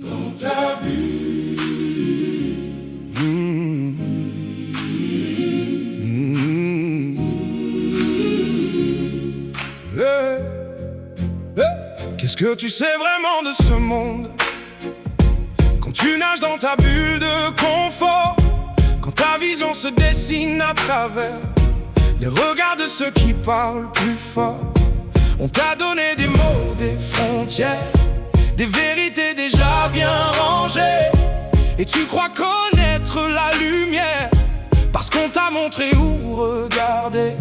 dans ta bulle. Qu'est-ce que tu sais vraiment de ce monde? Quand tu nages dans ta bulle de confort, quand ta vision se dessine à travers les regards de ceux qui parlent plus fort. On t'a donné des mots, des frontières, des vérités déjà bien rangées, et tu crois connaître la lumière parce qu'on t'a montré où regarder.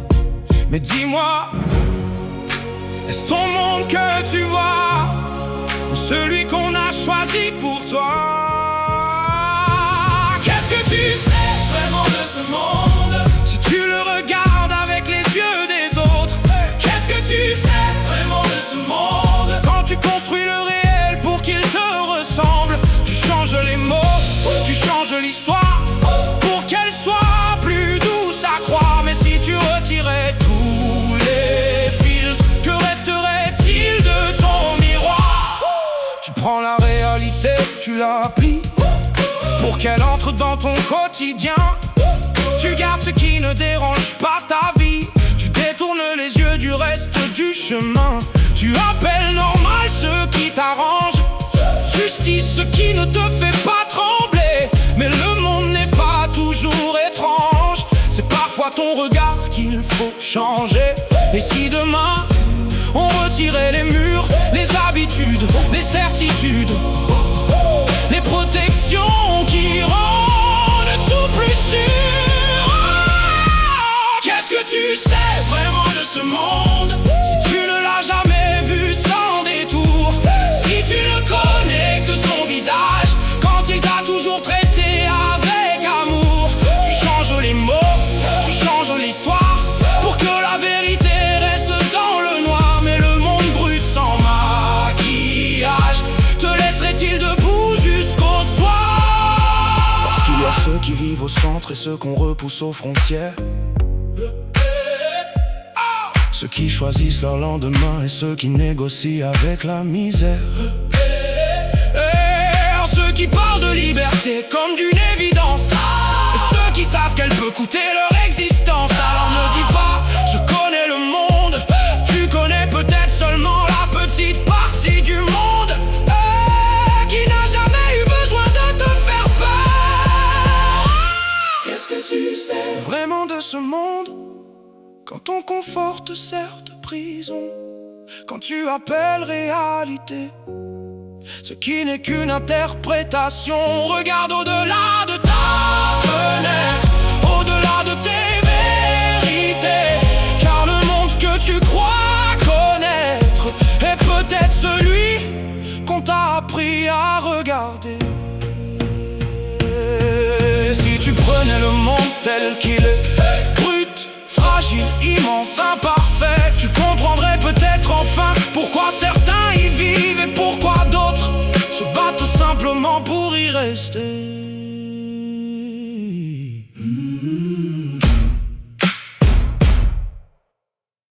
Mais dis-moi, est-ce ton monde que tu vois, ou celui qu'on a choisi pour toi? Qu'est-ce que tu sais vraiment de ce monde, si tu le regardes avec les yeux des autres? Qu'est-ce que tu sais vraiment de ce monde, quand tu construis le réel pour qu'il te ressemble? Tu changes les mots, tu changes l'histoire pour qu'elle soit plus douce à croire. Mais si tu retirais tous les filtres, que resterait-il de ton miroir? Tu prends la réalité, tu la plies pour qu'elle entre dans ton quotidien. Tu gardes ce qui ne dérange pas ta vie, tu détournes les yeux du reste du chemin. Tu appelles normal ce qui t'arrange, justice ce qui ne te fait pas trembler. Mais le monde n'est pas toujours étrange, c'est parfois ton regard qu'il faut changer. Et si demain on retirait les murs, les habitudes, les certitudes, les protections qui rendent tout plus sûr? Qu'est-ce que tu sais vraiment de ce monde, si tu ne l'as jamais vu sans détour? Si tu ne connais que son visage, quand il t'a toujours traité avec amour. Tu changes les mots, tu changes l'histoire pour que la vérité reste dans le noir. Mais le monde brut sans maquillage te laisserait-il debout jusqu'au soir? Parce qu'il y a ceux qui vivent au centre et ceux qu'on repousse aux frontières, ceux qui choisissent leur lendemain et ceux qui négocient avec la misère. Ceux qui parlent de liberté comme d'une évidence, et ceux qui savent qu'elle peut coûter leur existence. Alors ne dis pas je connais le monde, tu connais peut-être seulement la petite partie du monde qui n'a jamais eu besoin de te faire peur. Qu'est-ce que tu sais vraiment de ce monde, quand ton confort te sert de prison, quand tu appelles réalité ce qui n'est qu'une interprétation? Regarde au-delà de ta fenêtre, au-delà de tes vérités, car le monde que tu crois connaître est peut-être celui qu'on t'a appris à regarder. Si tu prenais le monde tel qu'il est, brut, fragile, immense, imparfait, tu comprendrais peut-être enfin pourquoi certains y vivent et pourquoi d'autres se battent simplement pour y rester.